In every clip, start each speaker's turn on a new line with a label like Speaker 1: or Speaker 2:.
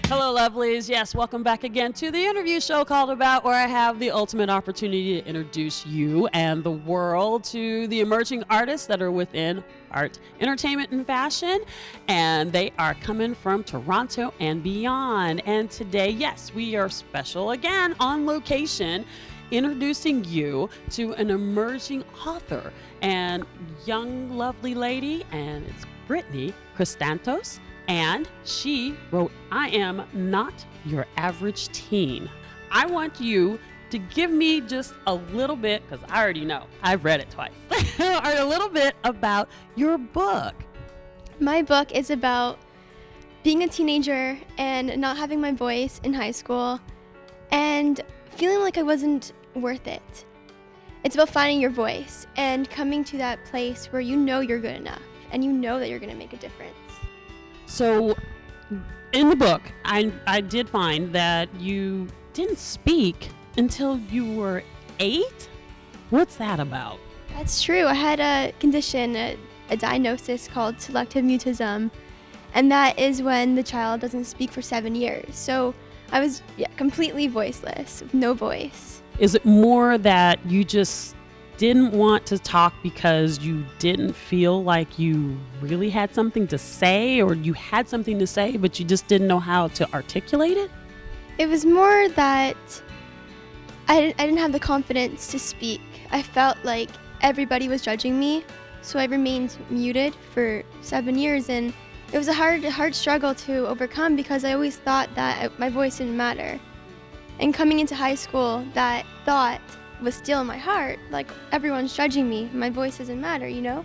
Speaker 1: Hello, lovelies. Yes, welcome back again to the interview show called About, where I have the ultimate opportunity to introduce you and the world to the emerging artists that are within art, entertainment, and fashion. And they are coming from Toronto and beyond. And today, yes, we are special again on location, introducing you to an emerging author and young, lovely lady, and it's Britt Krystantos. And she wrote, I Am Not Your Average Teen. I want you to give me just a little bit, because I already know, I've read it twice, or a little bit about your book.
Speaker 2: My book is about being a teenager and not having my voice in high school and feeling like I wasn't worth it. It's about finding your voice and coming to that place where you know you're good enough and you know that you're going to make a difference.
Speaker 1: So in the book, I did find that you didn't speak until you were 8. What's that about?
Speaker 2: That's true. I had a condition, a diagnosis called selective mutism, and that is when the child doesn't speak for 7 years. So I was completely voiceless, with no voice.
Speaker 1: Is it more that you just didn't want to talk because you didn't feel like you really had something to say, or you had something to say but you just didn't know how to articulate it?
Speaker 2: It was more that I didn't have the confidence to speak. I felt like everybody was judging me, so I remained muted for 7 years, and it was a hard struggle to overcome because I always thought that my voice didn't matter. And coming into high school, that thought was still in my heart, like everyone's judging me, my voice doesn't matter, you know?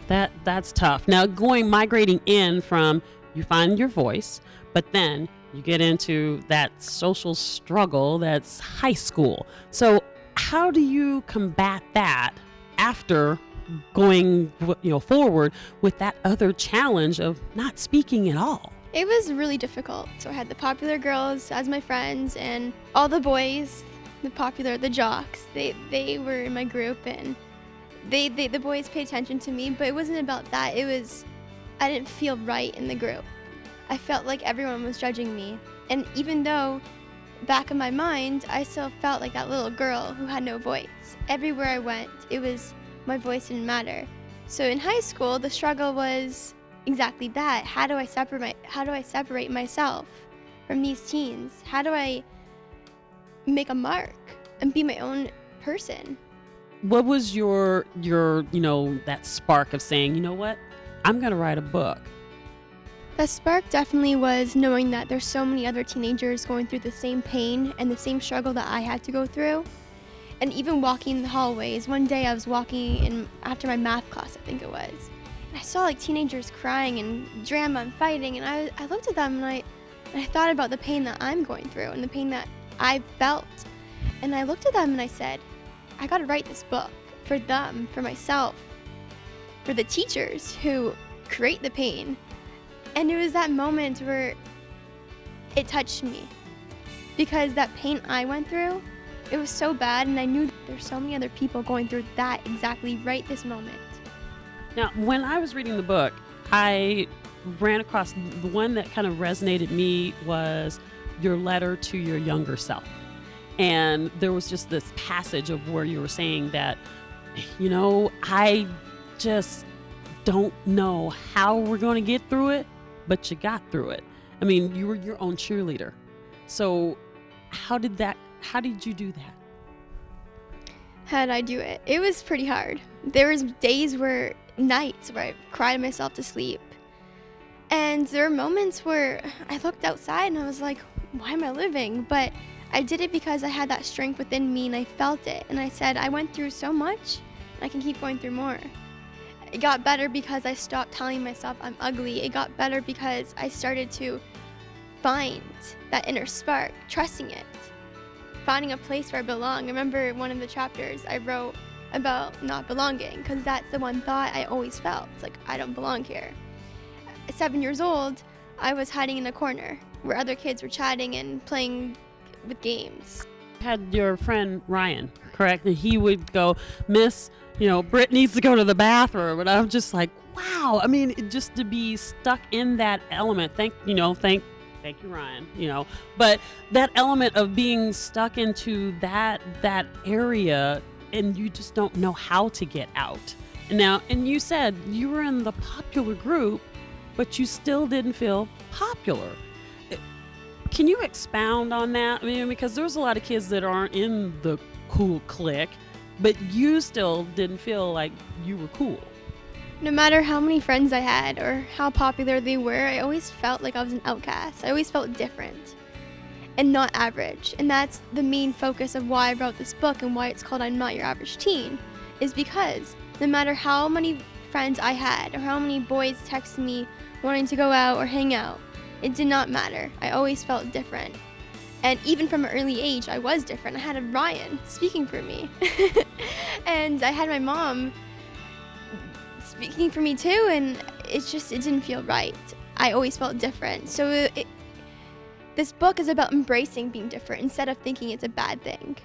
Speaker 1: That's tough. Now migrating in from, you find your voice, but then you get into that social struggle that's high school. So how do you combat that after going forward with that other challenge of not speaking at all?
Speaker 2: It was really difficult. So I had the popular girls as my friends, and all the boys, the jocks, they were in my group, and the boys paid attention to me, but it wasn't about that. It was, I didn't feel right in the group. I felt like everyone was judging me. And even though back in my mind, I still felt like that little girl who had no voice. Everywhere I went, it was, my voice didn't matter. So in high school, the struggle was exactly that. How do I separate myself from these teens? How do I make a mark and be my own person?
Speaker 1: What was your that spark of saying, you know what, I'm gonna write a book?
Speaker 2: The spark definitely was knowing that there's so many other teenagers going through the same pain and the same struggle that I had to go through. And even walking in the hallways, one day I was walking in after my math class, I think it was, and I saw like teenagers crying and drama and fighting, and I looked at them and I thought about the pain that I'm going through and the pain that I felt. And I looked at them and I said, I gotta write this book for them, for myself, for the teachers who create the pain. And it was that moment where it touched me, because that pain I went through, it was so bad, and I knew there's so many other people going through that exactly right this moment.
Speaker 1: Now, when I was reading the book, I ran across the one that kind of resonated me was your letter to your younger self. And there was just this passage of where you were saying that, I just don't know how we're going to get through it, but you got through it. I mean, you were your own cheerleader. So how did you do that?
Speaker 2: How did I do it? It was pretty hard. There was nights where I cried myself to sleep. And there were moments where I looked outside and I was like, why am I living? But I did it because I had that strength within me and I felt it. And I said, I went through so much, and I can keep going through more. It got better because I stopped telling myself I'm ugly. It got better because I started to find that inner spark, trusting it, finding a place where I belong. I remember one of the chapters I wrote about not belonging, because that's the one thought I always felt. It's like, I don't belong here. At 7 years old, I was hiding in a corner where other kids were chatting and playing with games.
Speaker 1: You had your friend Ryan, correct? And he would go, Miss, Britt needs to go to the bathroom. And I'm just like, wow. I mean, just to be stuck in that element. Thank Thank you, Ryan. But that element of being stuck into that area, and you just don't know how to get out. And you said you were in the popular group, but you still didn't feel popular. Can you expound on that? I mean, because there's a lot of kids that aren't in the cool clique, but you still didn't feel like you were cool.
Speaker 2: No matter how many friends I had or how popular they were, I always felt like I was an outcast. I always felt different and not average. And that's the main focus of why I wrote this book and why it's called I'm Not Your Average Teen, is because no matter how many friends I had or how many boys texted me wanting to go out or hang out, it did not matter. I always felt different. And even from an early age, I was different. I had a Ryan speaking for me. And I had my mom speaking for me too, and it didn't feel right. I always felt different. So this book is about embracing being different instead of thinking it's a bad thing.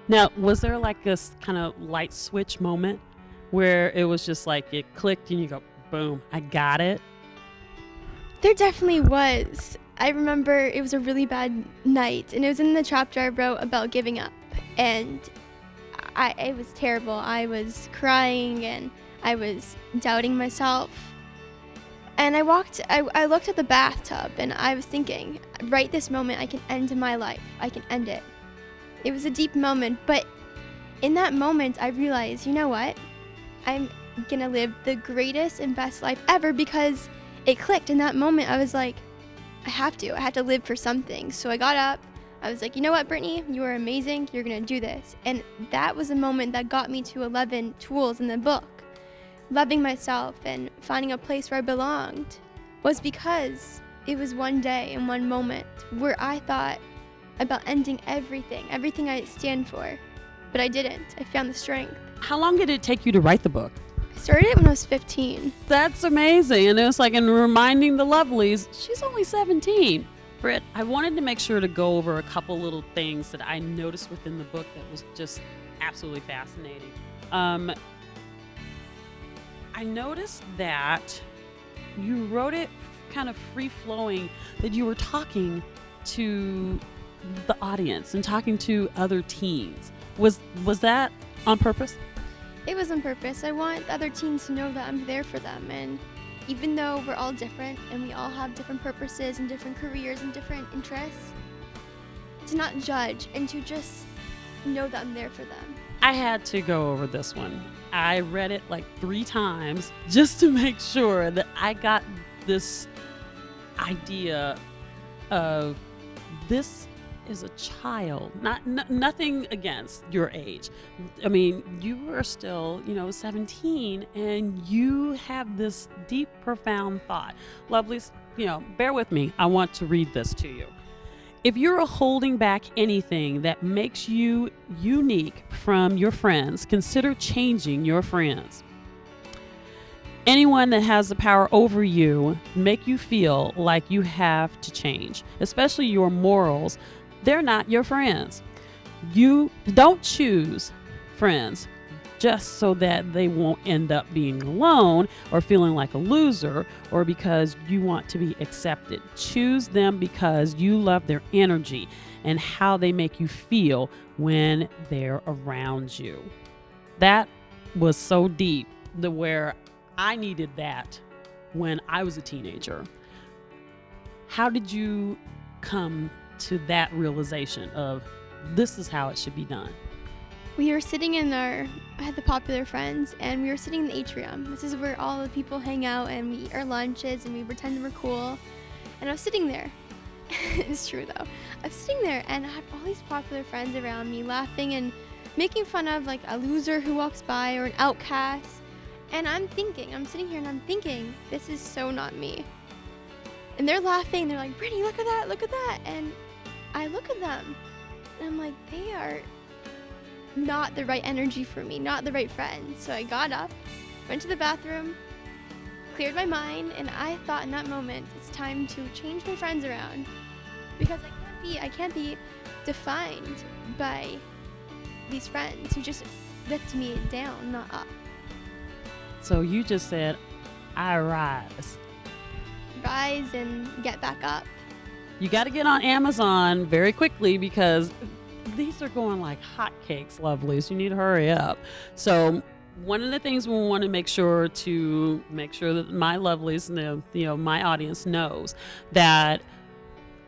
Speaker 1: Now, was there like this kind of light switch moment where it was just like it clicked and you go, boom, I got it?
Speaker 2: There definitely was. I remember it was a really bad night, and it was in the chapter I wrote about giving up, and it was terrible. I was crying and I was doubting myself. And I looked at the bathtub and I was thinking, right this moment I can end my life. I can end it. It was a deep moment, but in that moment I realized, you know what? I'm gonna live the greatest and best life ever, because it clicked in that moment. I was like, I have to live for something. So I got up. I was like, you know what, Brittany, you are amazing. You're gonna do this. And that was a moment that got me to 11 tools in the book. Loving myself and finding a place where I belonged was because it was one day and one moment where I thought about ending everything I stand for, but I didn't. I found the strength.
Speaker 1: How long did it take you to write the book?
Speaker 2: I started it when I was 15.
Speaker 1: That's amazing. And it was like, in reminding the lovelies, she's only 17. Britt, I wanted to make sure to go over a couple little things that I noticed within the book that was just absolutely fascinating. I noticed that you wrote it kind of free-flowing, that you were talking to the audience and talking to other teens. Was that on purpose?
Speaker 2: It was on purpose. I want other teens to know that I'm there for them, and even though we're all different and we all have different purposes and different careers and different interests, to not judge and to just know that I'm there for them.
Speaker 1: I had to go over this one. I read it like 3 times just to make sure that I got this idea of this is a child, nothing against your age. I mean, you are still, 17, and you have this deep, profound thought. Lovelies, bear with me. I want to read this to you. If you're holding back anything that makes you unique from your friends, consider changing your friends. Anyone that has the power over you make you feel like you have to change, especially your morals. They're not your friends. You don't choose friends just so that they won't end up being alone or feeling like a loser, or because you want to be accepted. Choose them because you love their energy and how they make you feel when they're around you. That was so deep, where I needed that when I was a teenager. How did you come to that realization of this is how it should be done?
Speaker 2: We were sitting I had the popular friends, and we were sitting in the atrium. This is where all the people hang out and we eat our lunches and we pretend we're cool. And I was sitting there. It's true though. I was sitting there and I had all these popular friends around me laughing and making fun of like a loser who walks by or an outcast. And I'm sitting here and I'm thinking, this is so not me. And they're laughing and they're like, Brittany, look at that. And I look at them and I'm like, they are not the right energy for me, not the right friends. So I got up, went to the bathroom, cleared my mind, and I thought in that moment, it's time to change my friends around, because I can't be defined by these friends who just lift me down, not up.
Speaker 1: So you just said, I rise.
Speaker 2: Rise and get back up.
Speaker 1: You got to get on Amazon very quickly because these are going like hotcakes, lovelies. You need to hurry up. So one of the things we want to make sure that my lovelies, my audience knows that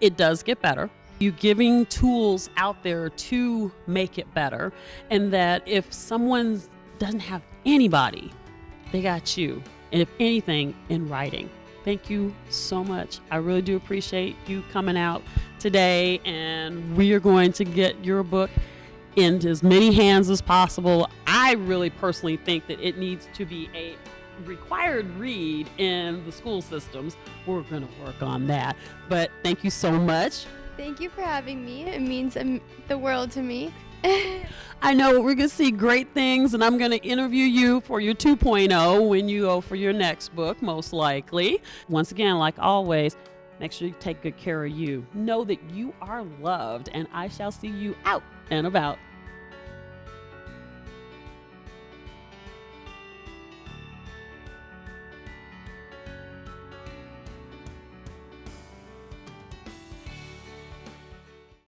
Speaker 1: it does get better. You giving tools out there to make it better, and that if someone doesn't have anybody, they got you. And if anything, in writing. Thank you so much. I really do appreciate you coming out today, and we are going to get your book into as many hands as possible. I really personally think that it needs to be a required read in the school systems. We're going to work on that. But thank you so much.
Speaker 2: Thank you for having me. It means the world to me.
Speaker 1: I know we're going to see great things, and I'm going to interview you for your 2.0 when you go for your next book, most likely. Once again, like always, make sure you take good care of you. Know that you are loved, and I shall see you out and about.